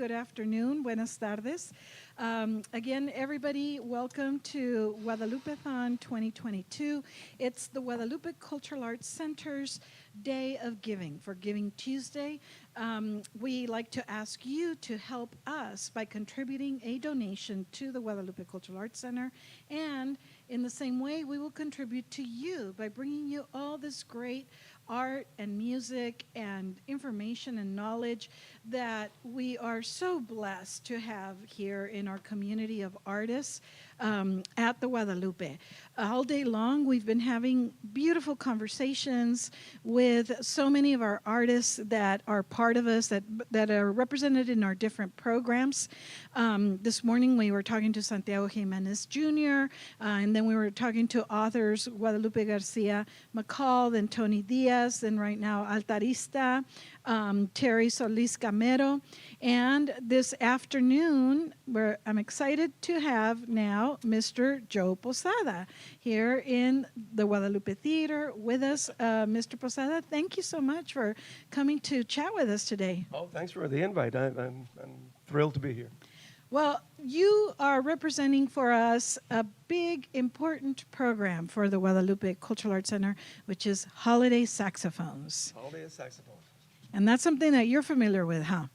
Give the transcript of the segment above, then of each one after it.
good afternoon, buenas tardes. Again, everybody, welcome to Guadalupe-thon 2022. It's the Guadalupe Cultural Arts Center's Day of Giving, for Giving Tuesday. We like to ask you to help us by contributing a donation to the Guadalupe Cultural Arts Center, and in the same way, we will contribute to you by bringing you all this great art and music and information and knowledge that we are so blessed to have here in our community of artists at the Guadalupe. All day long, we've been having beautiful conversations with so many of our artists that are part of us, that are represented in our different programs. This morning, we were talking to Santiago Jimenez Jr., and then we were talking to authors Guadalupe Garcia McCall and Tony Diaz, and right now Altarista, Terry Solis Camero. And this afternoon, I'm excited to have now Mr. Joe Posada here in the Guadalupe Theater with us. Mr. Posada, thank you so much for coming to chat with us today. Oh, thanks for the invite. I'm thrilled to be here. Well, you are representing for us a big, important program for the Guadalupe Cultural Arts Center, which is Holiday Saxophones. Holiday Saxophones. And that's something that you're familiar with, huh?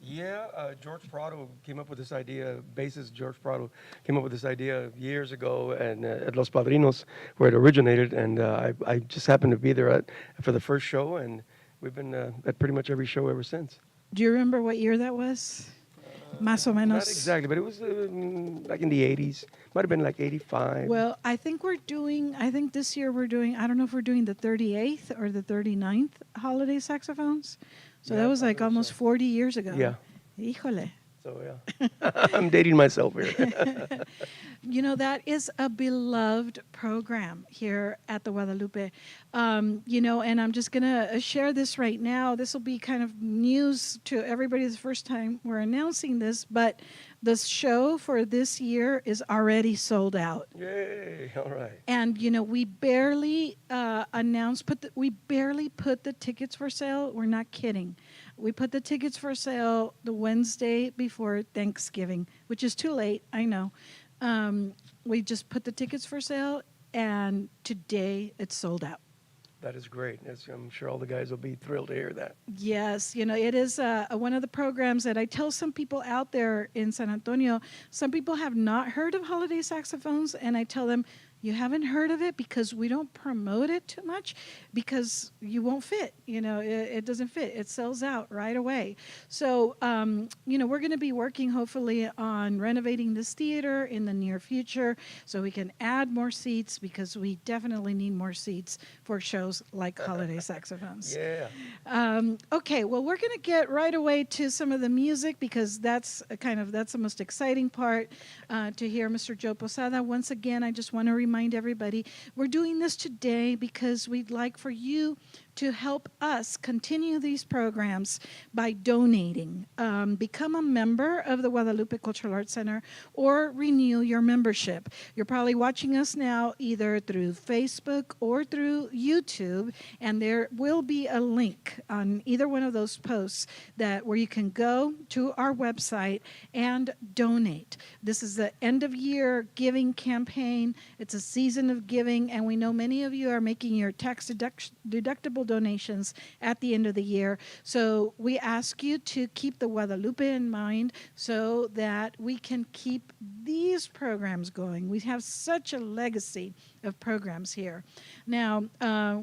Yeah, George Prado came up with this idea, bassist George Prado came up with this idea years ago and at Los Padrinos, where it originated, and I just happened to be there for the first show, and we've been at pretty much every show ever since. Do you remember what year that was? Más o menos. Not exactly, but it was like in the 80s. Might have been like 85. Well, I think this year we're doing, I don't know if we're doing the 38th or the 39th Holiday Saxophones. So Yeah, that was like almost so. 40 years ago. Yeah. Híjole. So, yeah. I'm dating myself here. You know, that is a beloved program here at the Guadalupe. You know, and I'm just going to share this right now. This will be kind of news to everybody the first time we're announcing this, but the show for this year is already sold out. Yay, all right. And, you know, we barely we barely put the tickets for sale. We're not kidding. We put the tickets for sale the Wednesday before Thanksgiving, which is too late, I know. We just put the tickets for sale, and today it's sold out. That is great. I'm sure all the guys will be thrilled to hear that. Yes, you know, it is one of the programs that I tell some people out there in San Antonio. Some people have not heard of Holiday Saxophones, and I tell them, you haven't heard of it because we don't promote it too much, because you won't fit. You know, it doesn't fit. It sells out right away. So, you know, we're going to be working hopefully on renovating this theater in the near future so we can add more seats, because we definitely need more seats for shows like Holiday Saxophones. Yeah. Okay, well, we're going to get right away to some of the music, because that's the most exciting part, to hear Mr. Joe Posada. Once again, I just want to remind everybody, we're doing this today because we'd like for you to help us continue these programs by donating. Become a member of the Guadalupe Cultural Arts Center or renew your membership. You're probably watching us now either through Facebook or through YouTube, and there will be a link on either one of those posts where you can go to our website and donate. This is the end of year giving campaign. It's a season of giving, and we know many of you are making your tax deductible donations at the end of the year. So we ask you to keep the Guadalupe in mind so that we can keep these programs going. We have such a legacy of programs here. Now,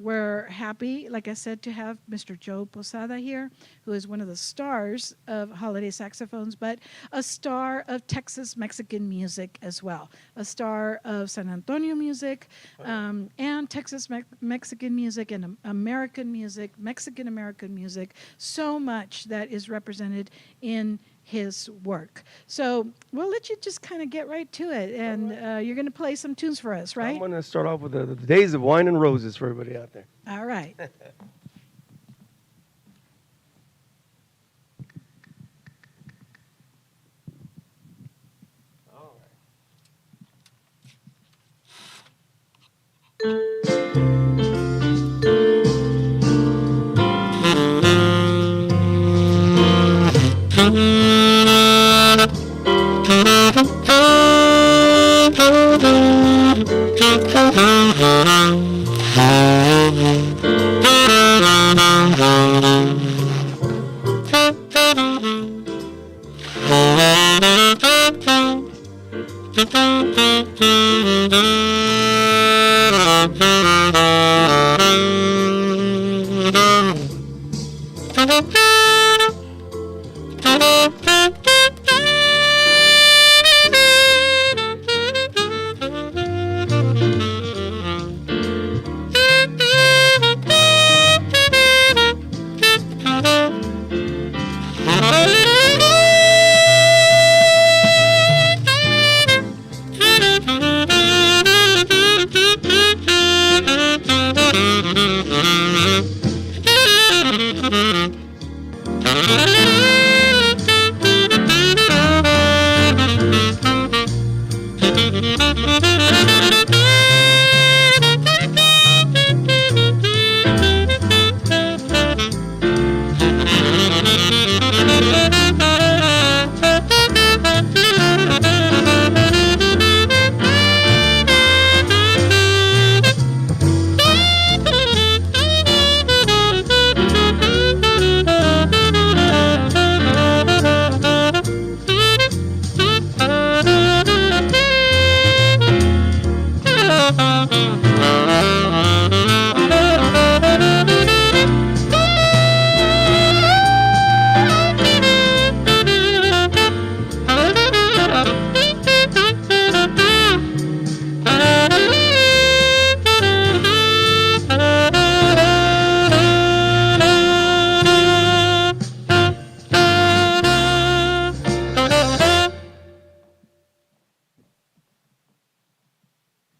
we're happy, like I said, to have Mr. Joe Posada here, who is one of the stars of Holiday Saxophones, but a star of Texas Mexican music as well, a star of San Antonio music, and Texas Mexican music and American music, Mexican American music, so much that is represented in his work. So we'll let you just kind of get right to it, and you're going to play some tunes for us, right? I'm going to start off with the Days of Wine and Roses for everybody out there. All right. All right.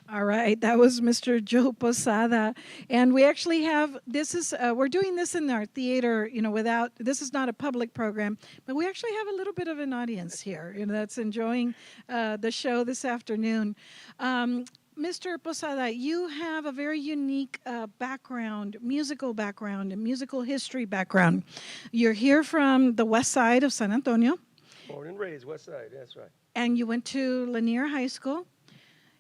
All right, that was Mr. Joe Posada, and we actually have this is we're doing this in our theater, without this is not a public program, but we actually have a little bit of an audience here, that's enjoying the show this afternoon. Mr. Posada, you have a very unique background, musical background, and musical history background. You're here from the west side of San Antonio. Born and raised West Side, that's right. And you went to Lanier High School,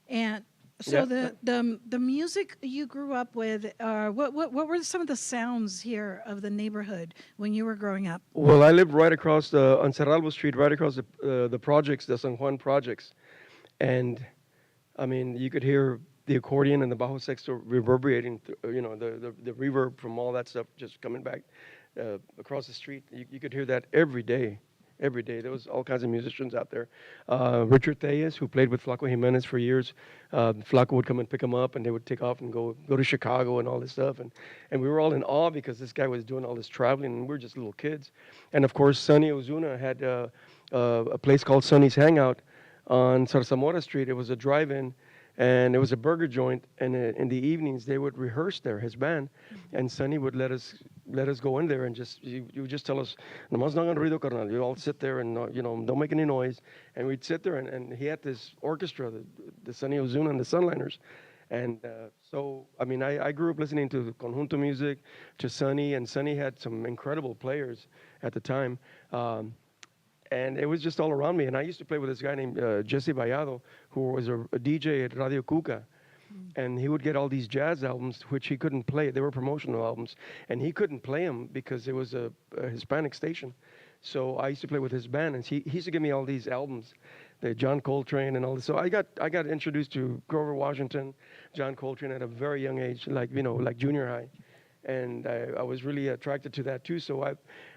and so the music you grew up with, what were some of the sounds here of the neighborhood when you were growing up? Well, I lived right across on Cerralbo Street, right across the projects, the San Juan projects, and I mean you could hear the accordion and the bajo sexto reverberating, the reverb from all that stuff just coming back across the street. You could hear that every day. Every day. There was all kinds of musicians out there. Richard Thayes, who played with Flaco Jimenez for years, Flaco would come and pick him up, and they would take off and go to Chicago and all this stuff. And we were all in awe because this guy was doing all this traveling, and we were just little kids. And, of course, Sonny Ozuna had a place called Sonny's Hangout on Zarzamora Street. It was a drive-in, and it was a burger joint. And in the evenings, they would rehearse there, his band. And Sonny would let us go in there and you would just tell us, "Nomás no hagan ruido, carnal." You all sit there and don't make any noise. And we'd sit there and he had this orchestra, the Sonny Ozuna and the Sunliners. And so, I mean, I grew up listening to conjunto music, to Sonny, and Sonny had some incredible players at the time. And it was just all around me. And I used to play with this guy named Jesse Vallado, who was a DJ at Radio Cuca. And he would get all these jazz albums, which he couldn't play. They were promotional albums. And he couldn't play them because it was a Hispanic station. So I used to play with his band. And he used to give me all these albums, the John Coltrane and all this. So I got introduced to Grover Washington, John Coltrane at a very young age, like junior high. And I was really attracted to that too. So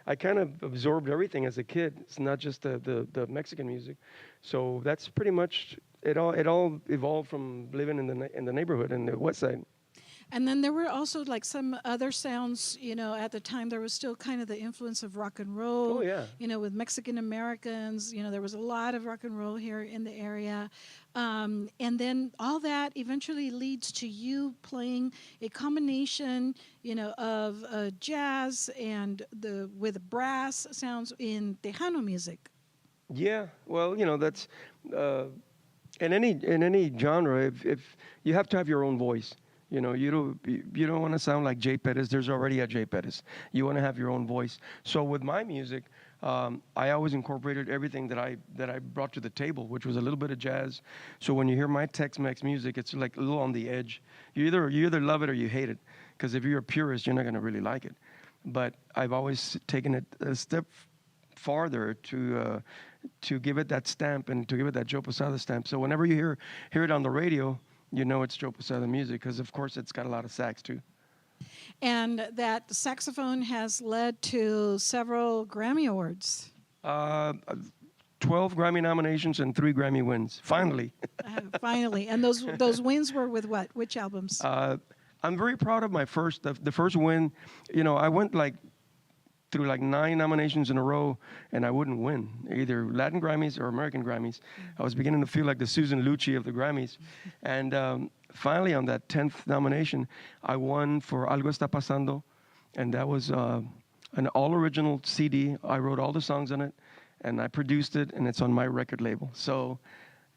I kind of absorbed everything as a kid. It's not just the Mexican music. So that's pretty much it. All evolved from living in the neighborhood in the West Side. And then there were also like some other sounds, at the time there was still kind of the influence of rock and roll. Oh, yeah. With Mexican Americans, there was a lot of rock and roll here in the area. And then all that eventually leads to you playing a combination, of jazz and with brass sounds in Tejano music. Yeah, well, that's in any genre. If you have to have your own voice. You don't want to sound like Jay Perez. There's already a Jay Perez. You want to have your own voice. So with my music, I always incorporated everything that I brought to the table, which was a little bit of jazz. So when you hear my Tex-Mex music, it's like a little on the edge. You either love it or you hate it. Because if you're a purist, you're not going to really like it. But I've always taken it a step farther to give it that stamp and to give it that Joe Posada stamp. So whenever you hear it on the radio, it's Joe Posada music because, of course, it's got a lot of sax, too. And that saxophone has led to several Grammy Awards. 12 Grammy nominations and 3 Grammy wins, finally. Finally. And those wins were with what? Which albums? I'm very proud of my the first win. I went through 9 nominations in a row, and I wouldn't win, either Latin Grammys or American Grammys. I was beginning to feel like the Susan Lucci of the Grammys. And finally, on that 10th nomination, I won for Algo Está Pasando, and that was an all-original CD. I wrote all the songs on it, and I produced it, and it's on my record label. So,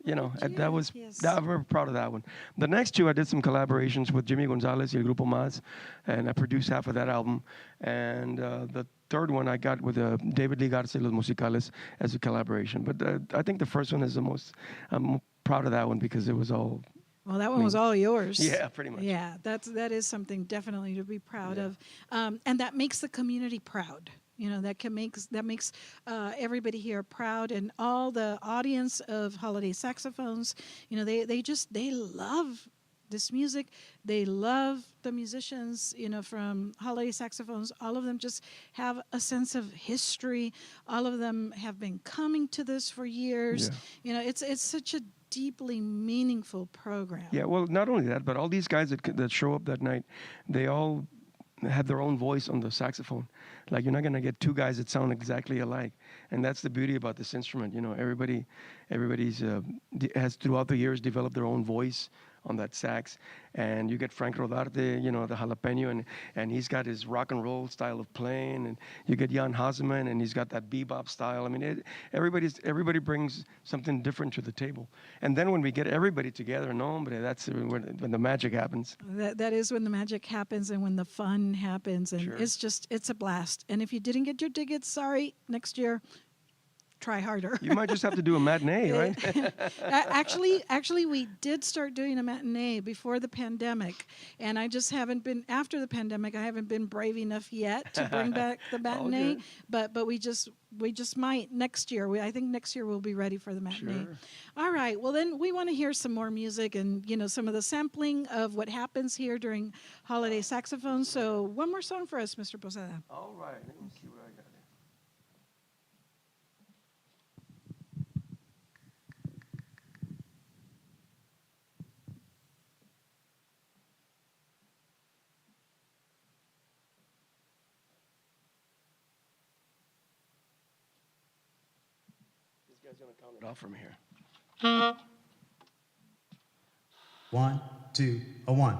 you know, that was I'm very proud of that one. The next two, I did some collaborations with Jimmy Gonzalez y El Grupo Más, and I produced half of that album. And the third one I got with David Lee Garza y Los Musicales as a collaboration. But I think the first one is the most. I'm proud of that one because it was all. Well, that one was all yours. Yeah, pretty much. Yeah, that is something definitely to be proud of, and that makes the community proud. You know, that makes everybody here proud, and all the audience of Holiday Saxophones. You know, they love this music. They love the musicians, you know, from Holiday Saxophones. All of them just have a sense of history. All of them have been coming to this for years. Yeah. You know, it's such a deeply meaningful program. Yeah, well, not only that, but all these guys that show up that night, they all have their own voice on the saxophone. Like, you're not going to get two guys that sound exactly alike. And that's the beauty about this instrument. You know, everybody's has throughout the years developed their own voice on that sax. And you get Frank Rodarte, you know, the jalapeno, and he's got his rock and roll style of playing. And you get Jan Haseman, and he's got that bebop style. I mean, everybody brings something different to the table. And then when we get everybody together, no, hombre, that's when the magic happens. That is when the magic happens and when the fun happens. And Sure. it's a blast. And if you didn't get your tickets, sorry, next year, try harder. You might just have to do a matinee, right? Actually, we did start doing a matinee before the pandemic, and I just haven't been, after the pandemic, I haven't been brave enough yet to bring back the matinee. But we just might next year. I think next year we'll be ready for the matinee. Sure. All right. Well, then we want to hear some more music and, you know, some of the sampling of what happens here during Holiday Saxophones. So one more song for us, Mr. Posada. All right. Let me see what I got here. This guy's going to count it off from here. 1, 2, a 1.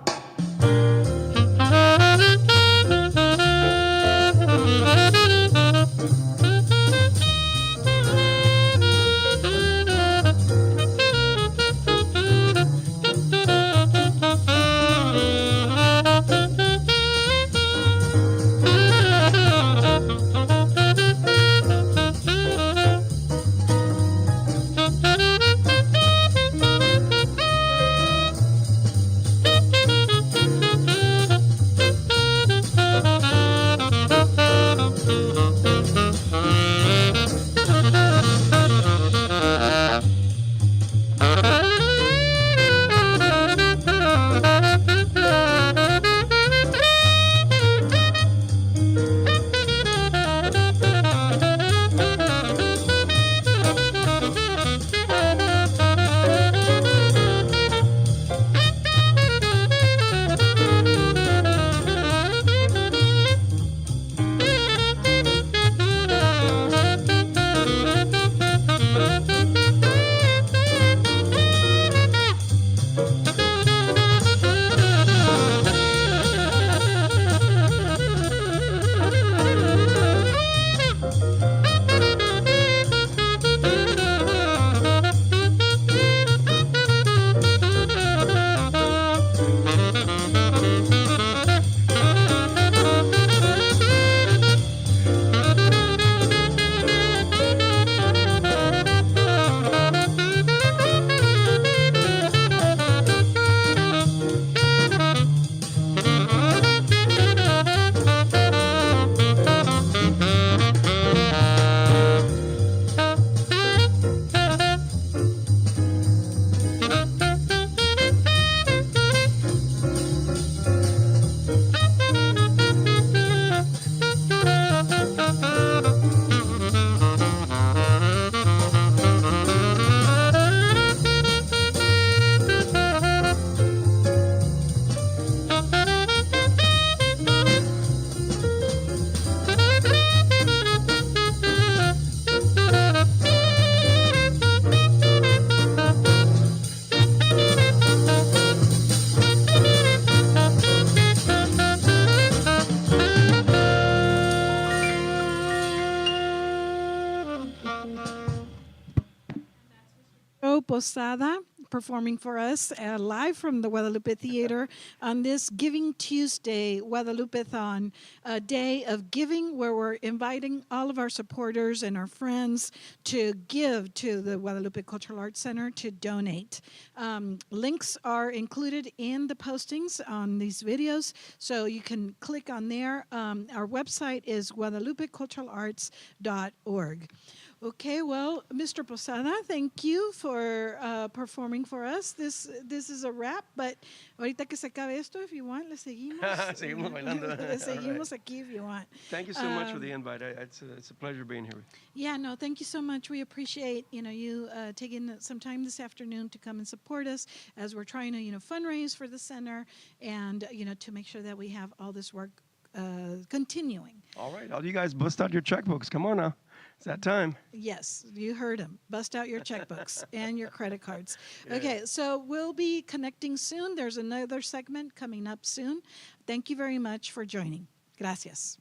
Posada performing for us live from the Guadalupe Theater on this Giving Tuesday Guadalupe-thon, a day of giving where we're inviting all of our supporters and our friends to give to the Guadalupe Cultural Arts Center to donate. Links are included in the postings on these videos, so you can click on there. Our website is guadalupeculturalarts.org. Okay, well, Mr. Posada, thank you for performing for us. This is a wrap, but ahorita que se acabe esto, if you want, le seguimos. Seguimos bailando. Le seguimos All right. aquí if you want. Thank you so much for the invite. It's a pleasure being here. Yeah, no, thank you so much. We appreciate, you taking some time this afternoon to come and support us as we're trying to, fundraise for the center and, to make sure that we have all this work continuing. All right, all you guys bust out your checkbooks. Come on now. It's that time. Yes, you heard him. Bust out your checkbooks and your credit cards. Yeah. Okay, so we'll be connecting soon. There's another segment coming up soon. Thank you very much for joining. Gracias.